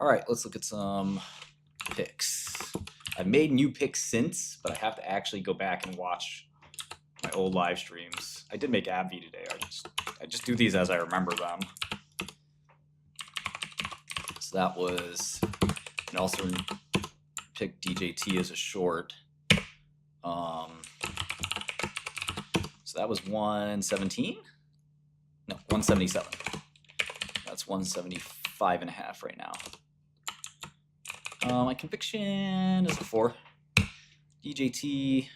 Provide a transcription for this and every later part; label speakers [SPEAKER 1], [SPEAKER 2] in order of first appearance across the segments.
[SPEAKER 1] All right, let's look at some picks. I've made new picks since, but I have to actually go back and watch my old live streams. I did make AbbVie today. I just do these as I remember them. So that was, and also picked DJT as a short. So that was 117? No, 177. That's 175.5 right now. My conviction is a 4. DJT,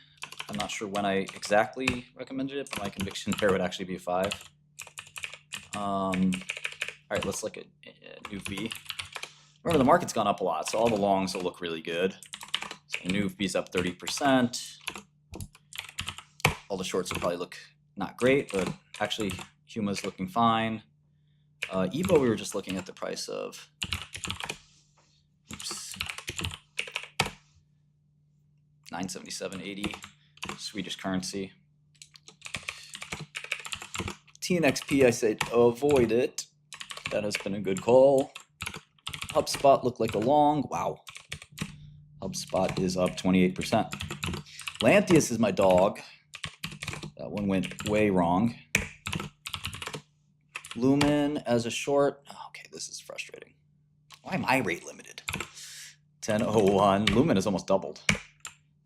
[SPEAKER 1] I'm not sure when I exactly recommended it, but my conviction there would actually be a 5. All right, let's look at 𝗠𝗏𝗡𝗑. Remember, the market's gone up a lot, so all the longs will look really good. So 𝗠𝗏𝗡𝗑's up 30%. All the shorts will probably look not great, but actually Huma's looking fine. EVO, we were just looking at the price of, oops, 977.80 Swedish currency. TNXP, I said avoid it. That has been a good call. HubSpot looked like a long. Wow. HubSpot is up 28%. Lantheus is my dog. That one went way wrong. Lumen as a short. Okay, this is frustrating. Why am I rate limited? 10.01. Lumen has almost doubled.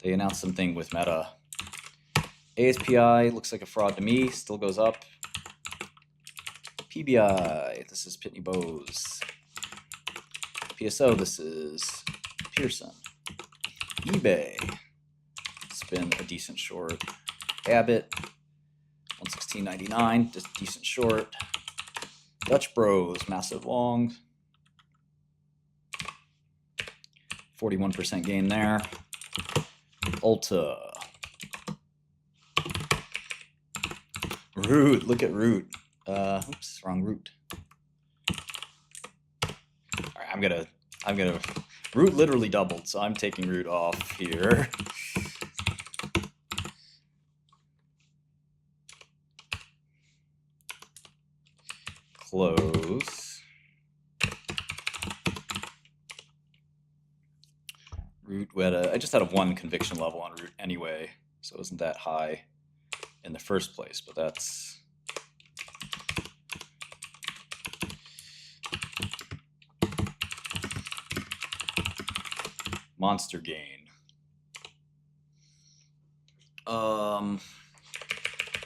[SPEAKER 1] They announced something with Meta. ASPI looks like a fraud to me. Still goes up. PBI. This is Pitney Bowes. PSO. This is Pearson. eBay. It's been a decent short. Abbott. 116.99. Just decent short. Dutch Bros. Massive long. 41% gain there. Ulta. Root. Look at Root. Oops, wrong Root. All right, I'm gonna. Root literally doubled, so I'm taking Root off here. Close. Root, I just had a 1 conviction level on Root anyway, so it wasn't that high in the first place, but that's monster gain.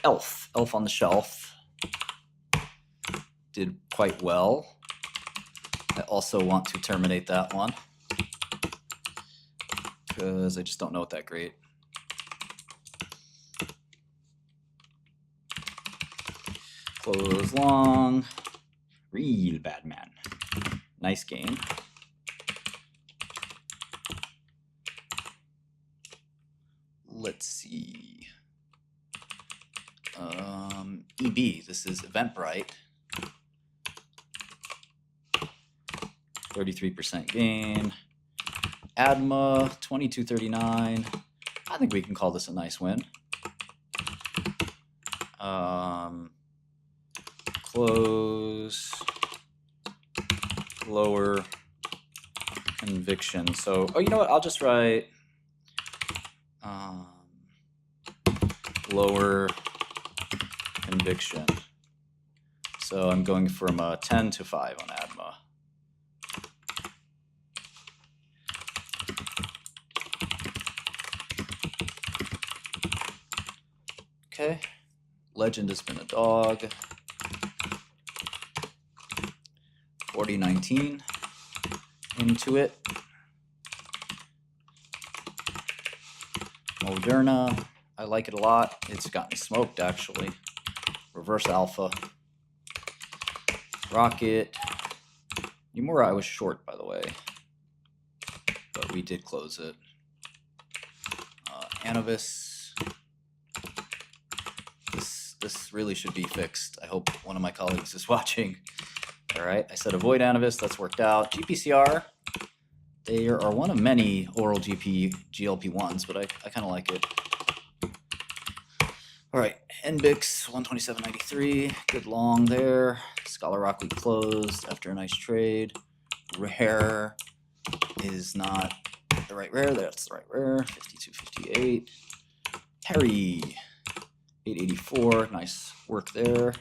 [SPEAKER 1] Elf on the Shelf did quite well. I also want to terminate that one because I just don't know it that great. Close long. Real bad man. Nice gain. Let's see. EB, this is Eventbrite. 33% gain. ADMA, 22.39. I think we can call this a nice win. Close. Lower conviction. So, oh, you know what? I'll just write lower conviction. So I'm going from 10 to 5 on ADMA. Okay, Legend has been a dog. 40.19 into it. Moderna, I like it a lot. It's gotten smoked actually. Reverse alpha. Rocket. Nomura I was short, by the way, but we did close it. Anavis. This really should be fixed. I hope one of my colleagues is watching. All right, I said avoid Anavis. That's worked out. GPCR. They are one of many oral GLP-1s, but I kind of like it. All right, NBIX 127.93. Good long there. Scholar Rock we closed after a nice trade. rare is not the right rare. That's the right rare. 5258. Harry, 884. Nice work there.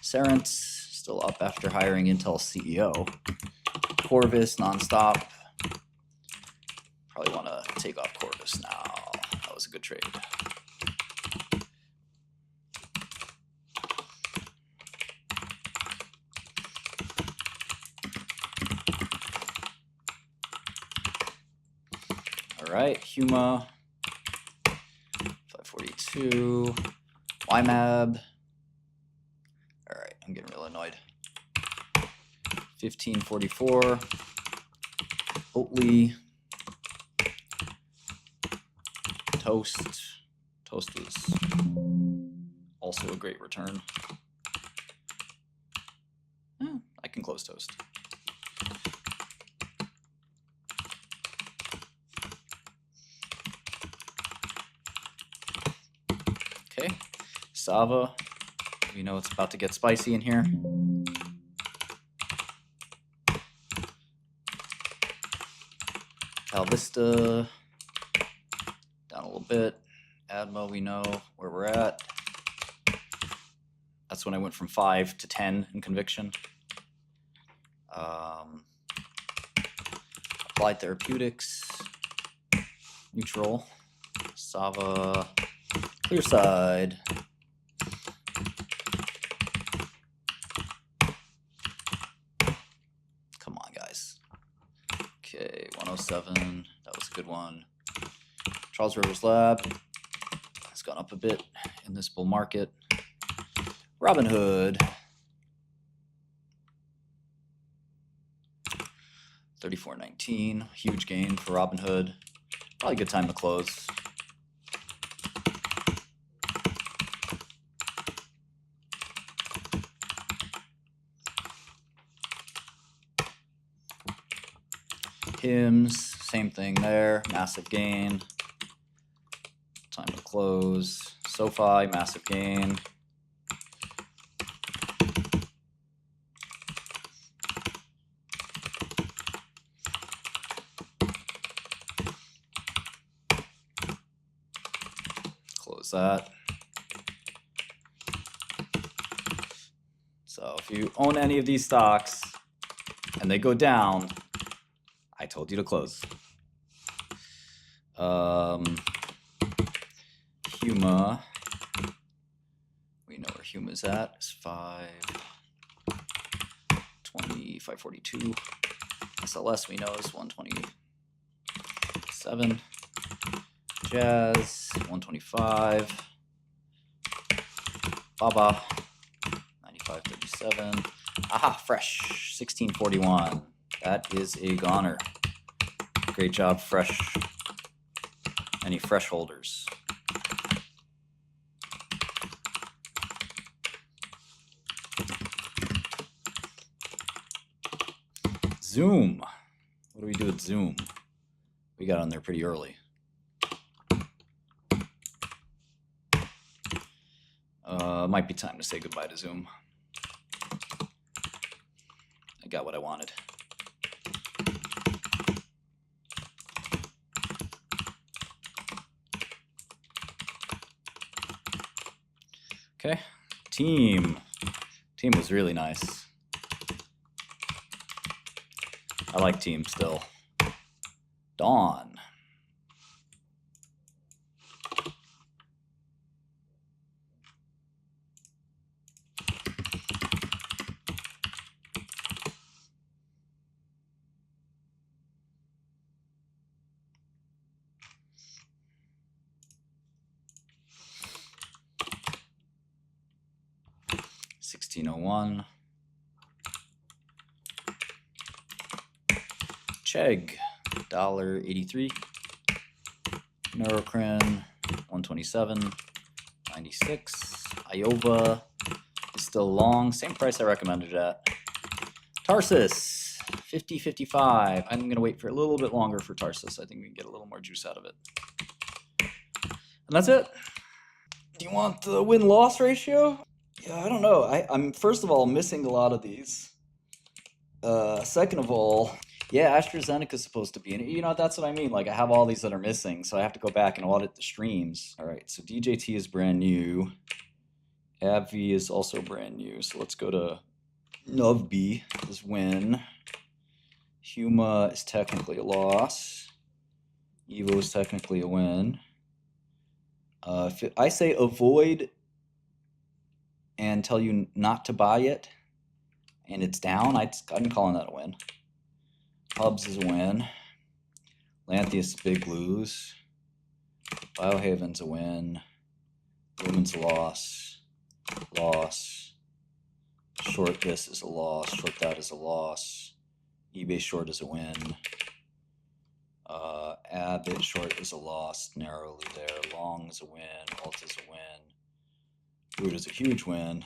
[SPEAKER 1] Serence, still up after hiring Intel CEO. Corvus, nonstop. Probably want to take off Corvus now. That was a good trade. All right, Huma, 542, YMAB. All right, I'm getting real annoyed. 1544, Oatly, Toast. Toast was also a great return. I can close Toast. Okay, Sava. We know it's about to get spicy in here. Calvista, down a little bit. Admo, we know where we're at. That's when I went from 5 to 10 in conviction. Applied Therapeutics, neutral. Sava, clear side. Come on, guys. Okay, 107, that was a good one. Charles River's Lab has gone up a bit in this bull market. Robinhood, 34.19, huge gain for Robinhood. Probably a good time to close. Hims, same thing there, massive gain. Time to close. SoFi, massive gain. Close that. So if you own any of these stocks and they go down, I told you to close. Huma, we know where Huma's at. It's 520, 542. SLS we know is 127. Jazz, 125. Baba, 95.37. Aha, Fresh, 1641. That is a goner. Great job, Fresh. Any Fresh holders? Zoom. What do we do with Zoom? We got on there pretty early. Might be time to say goodbye to Zoom. I got what I wanted. Okay, Team. Team was really nice. I like Team still. Dawn. $16.01. Chegg, $1.83. Neurocrine, 127.96. Iova is still long, same price I recommended it at. Tarsus, 50.55. I'm gonna wait for a little bit longer for Tarsus. I think we can get a little more juice out of it. And that's it. Do you want the win-loss ratio? Yeah, I don't know. I'm first of all missing a lot of these. Second of all, yeah, AstraZeneca is supposed to be in it. You know, that's what I mean. Like, I have all these that are missing, so I have to go back and audit the streams. All right, so DJT is brand new. AbbVie is also brand new. So let's go to 𝗏𝗏 is win. 𝗓𝗎 is technically a loss. 𝗎vo is technically a win. If I say avoid and tell you not to buy it, and it's down, I'm calling that a win. 𝗙𝗏𝗃 is a win. Lantheus is a big lose. Biohaven's a win. Lumen's a loss. Loss. Short this is a loss. Short that is a loss. eBay short is a win. Abbott short is a loss, narrowly there. Long is a win. Alt is a win. Root is a huge win.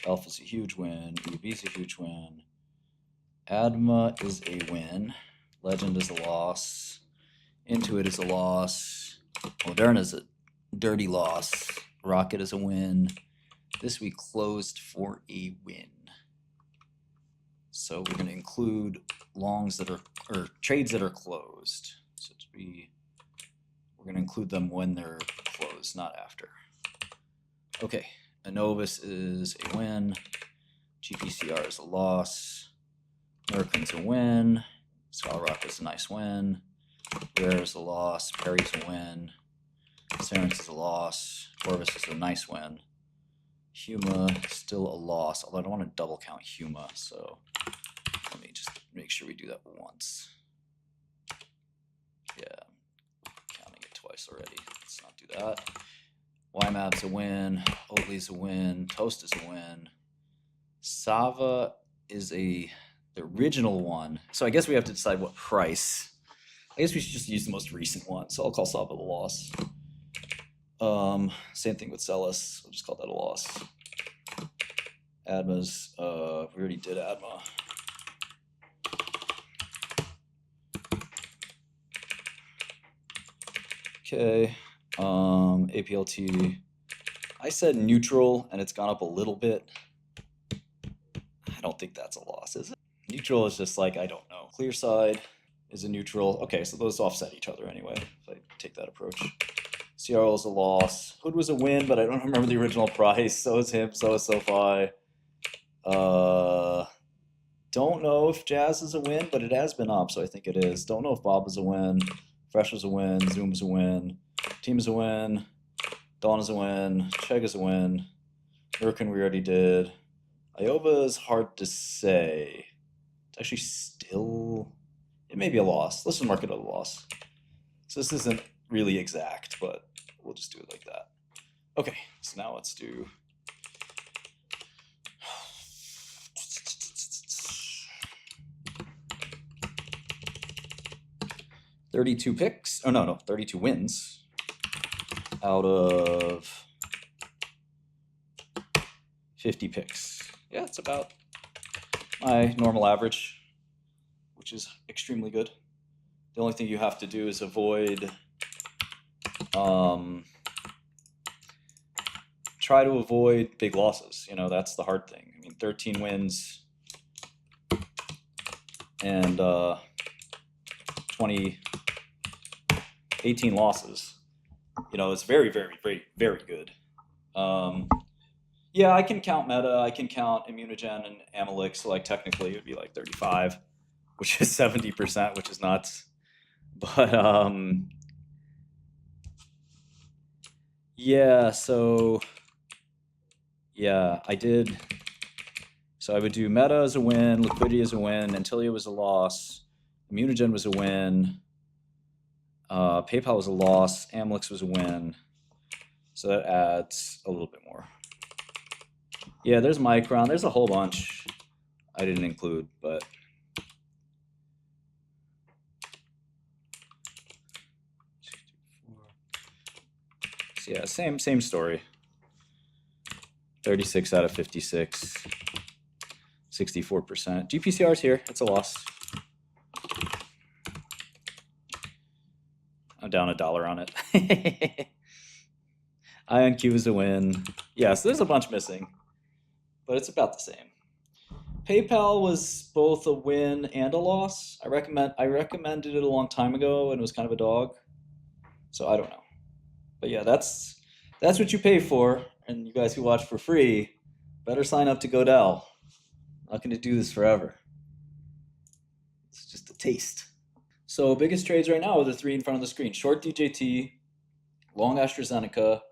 [SPEAKER 1] Elf is a huge win. EB is a huge win. ADMA is a win. Legend is a loss. Intuit is a loss. Moderna is a dirty loss. Rocket is a win. This we closed for a win. So we're going to include longs that are, or trades that are closed. So we're going to include them when they're closed, not after. Okay, Innovis is a win. GPCR is a loss. Merkin's a win. Skullrock is a nice win. Rare is a loss. Perry's a win. Cerence is a loss. Corvus is a nice win. 𝗓𝗎 still a loss, although I don't want to double count 𝗓𝗎, so let me just make sure we do that once. Yeah, counting it twice already. Let's not do that. YMAB's a win. Oatly's a win. Toast is a win. Sava is the original one. So I guess we have to decide what price. I guess we should just use the most recent one. So I'll call Sava the loss. Same thing with Celis. We'll just call that a loss. ADMA's, we already did ADMA. Okay. APLT. I said neutral and it's gone up a little bit. I don't think that's a loss, is it? Neutral is just like, I don't know. Clear side is a neutral. Okay, so those offset each other anyway, if I take that approach. CRL is a loss. Hood was a win, but I don't remember the original price. So is him, so is SoFi. Don't know if Jazz is a win, but it has been up, so I think it is. Don't know if Bob is a win. Fresh is a win. Zoom is a win. Team is a win. Dawn is a win. Chegg is a win. Merkin we already did. Iova is hard to say. It's actually still... It may be a loss. Let's just mark it as a loss. So this isn't really exact, but we'll just do it like that. Okay, so now let's do... $32 picks. Oh, no, 32 wins out of 50 picks. Yeah, it's about my normal average, which is extremely good. The only thing you have to do is avoid, try to avoid big losses. You know, that's the hard thing. I mean, 13 wins and 18 losses. You know, it's very, very, very, very good. Yeah, I can count Meta, I can count Immunogen and Amylyx, so like technically it would be like 35, which is 70%, which is nuts. But yeah, so yeah, I did. So I would do Meta as a win, Liquidity as a win, Antilia was a loss, Immunogen was a win, PayPal was a loss, Amylyx was a win. So that adds a little bit more. Yeah, there's Micron. There's a whole bunch I didn't include, but so yeah, same story. 36 out of 56, 64%. GPCR's here. It's a loss. I'm down $1 on it. IonQ is a win. Yeah, so there's a bunch missing, but it's about the same. PayPal was both a win and a loss. I recommended it a long time ago and it was kind of a dog. So I don't know. But yeah, that's what you pay for. And you guys who watch for free, better sign up to 𝗠𝗏𝗘. Not going to do this forever. It's just a taste. So biggest trades right now are the three in front of the screen. Short DJT, long AstraZeneca,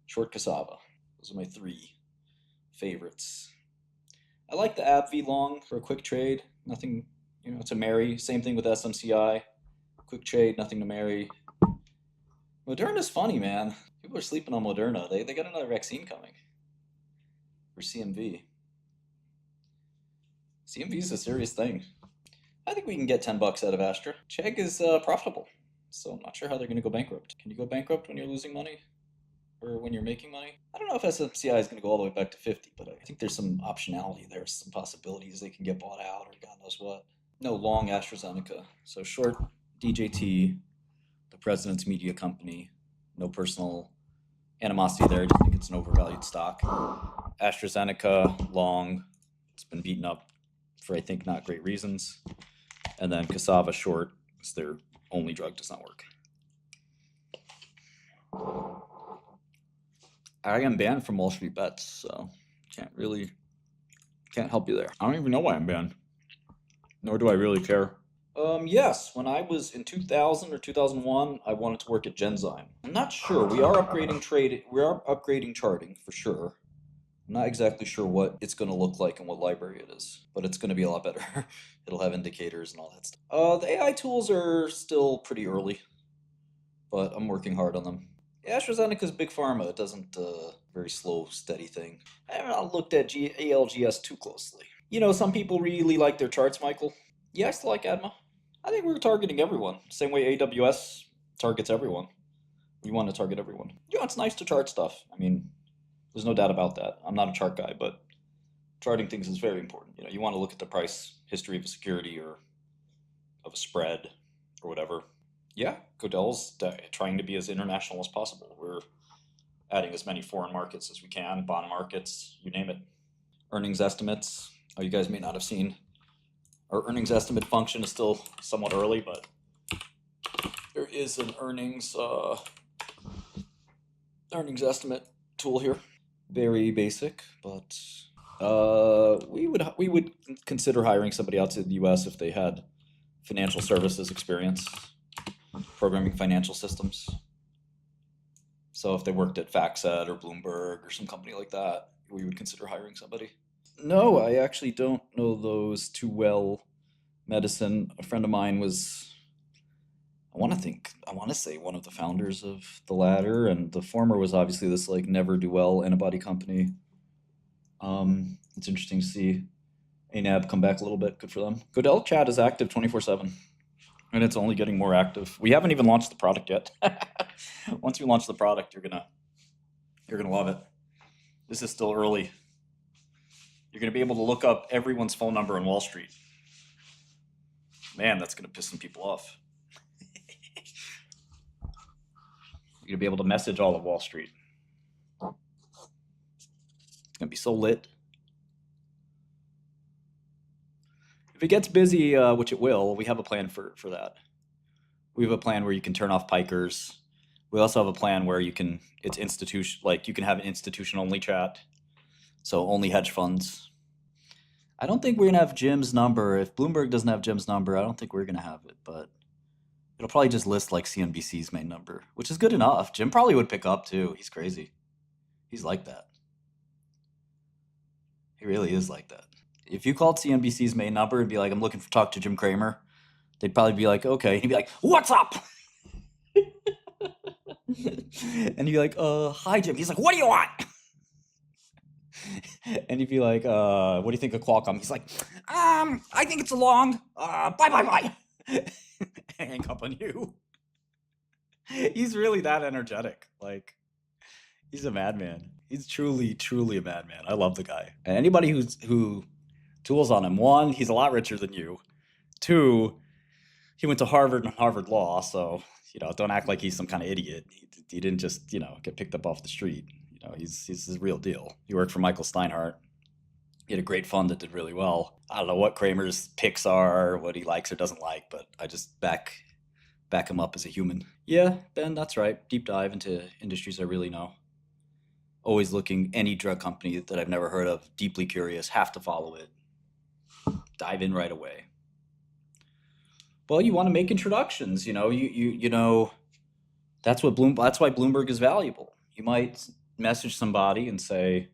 [SPEAKER 1] short 𝗬𝗏𝗧. Those are my three favorites. I like the 𝗡𝗏𝗡 long for a quick trade. Nothing, to marry. Same thing with SMCI. Quick trade, nothing to marry. Moderna's funny, man. People are sleeping on Moderna. They got another vaccine coming for CMV. CMV is a serious thing. I think we can get $10 out of Astra. Chegg is profitable, so I'm not sure how they're going to go bankrupt. Can you go bankrupt when you're losing money? Or when you're making money? I don't know if SMCI is going to go all the way back to 50, but I think there's some optionality there, some possibilities they can get bought out or God knows what. No, long AstraZeneca. So short DJT, the president's media company. No personal animosity there, I just think it's an overvalued stock. AstraZeneca, long. It's been beaten up for, I think, not great reasons. And then 𝗬𝗏𝗧 short, because their only drug does not work. I am banned from Wall Street Bets, so can't help you there. I don't even know why I'm banned, nor do I really care. Yes, when I was in 2000 or 2001, I wanted to work at Genzyme. I'm not sure. We are upgrading charting for sure. I'm not exactly sure what it's going to look like and what library it is, but it's going to be a lot better. It'll have indicators and all that stuff. The AI tools are still pretty early, but I'm working hard on them. AstraZeneca's big pharma. It doesn't very slow, steady thing. I haven't looked at ALGS too closely. Some people really like their charts, Michael. Yeah, I still like ADMA. I think we're targeting everyone. Same way AWS targets everyone. We want to target everyone. It's nice to chart stuff. I mean, there's no doubt about that. I'm not a chart guy, but charting things is very important. You want to look at the price history of a security or of a spread or whatever. Yeah, Godel's trying to be as international as possible. We're adding as many foreign markets as we can, bond markets, you name it. Earnings estimates. Oh, you guys may not have seen. Our earnings estimate function is still somewhat early, but there is an earnings estimate tool here. Very basic, but we would consider hiring somebody out to the US if they had financial services experience, programming financial systems. So if they worked at FactSet or Bloomberg or some company like that, we would consider hiring somebody. No, I actually don't know those too well. Medicine, a friend of mine was, I want to say one of the founders of the latter, and the former was obviously this never do well antibody company. It's interesting to see ANAB come back a little bit. Good for them. Godel chat is active 24/7, and it's only getting more active. We haven't even launched the product yet. Once we launch the product, you're gonna love it. This is still early. You're going to be able to look up everyone's phone number on Wall Street. Man, that's going to piss some people off. You're going to be able to message all of Wall Street. It's going to be so lit. If it gets busy, which it will, we have a plan for that. We have a plan where you can turn off pikers. We also have a plan where you can, you can have an institution-only chat. So only hedge funds. I don't think we're going to have Jim's number. If Bloomberg doesn't have Jim's number, I don't think we're going to have it. But it'll probably just list CNBC's main number, which is good enough. Jim probably would pick up too. He's crazy. He's like that. He really is like that. If you called CNBC's main number and be like, I'm looking to talk to Jim Cramer, they'd probably be like, okay. He'd be like, what's up? And you'd be like, hi, Jim. He's like, what do you want? And you'd be like, what do you think of Qualcomm? He's like, I think it's a long, bye. Hang up on you. He's really that energetic. He's a madman. He's truly a madman. I love the guy. And anybody who tools on him, one, he's a lot richer than you. Two, he went to Harvard and Harvard Law, so, don't act like he's some kind of idiot. He didn't just, get picked up off the street. He's the real deal. He worked for Michael Steinhardt, He had a great fund that did really well. I don't know what Cramer's picks are, what he likes or doesn't like, but I just back him up as a human. Yeah, Ben, that's right. Deep dive into industries I really know. Always looking, any drug company that I've never heard of, deeply curious, have to follow it. Dive in right away. Well, you want to make introductions, you know, that's why Bloomberg is valuable. You might message somebody and say,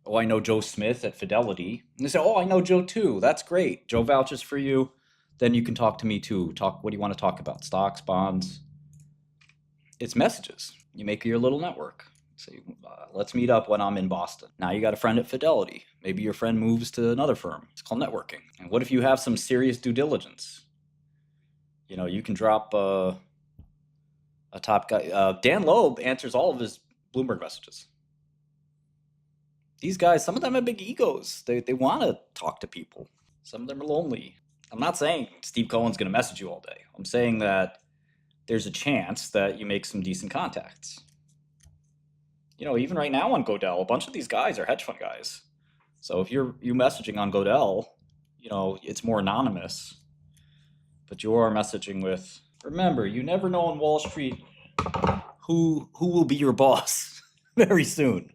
[SPEAKER 1] oh, I know Joe Smith at Fidelity. And they say, oh, I know Joe too. That's great. Joe vouches for you. Then you can talk to me too. What do you want to talk about? Stocks, bonds? It's messages. You make your little network. Say, let's meet up when I'm in Boston. Now you got a friend at Fidelity. Maybe your friend moves to another firm. It's called networking. And what if you have some serious due diligence? You know, you can drop a top guy. Dan Loeb answers all of his Bloomberg messages. These guys, some of them have big egos. They want to talk to people. Some of them are lonely. I'm not saying Steve Cohen's going to message you all day. I'm saying that there's a chance that you make some decent contacts. You know, even right now on Godel, a bunch of these guys are hedge fund guys. So if you messaging on Godel, you know, it's more anonymous. But you are messaging with, remember, you never know on Wall Street who will be your boss very soon.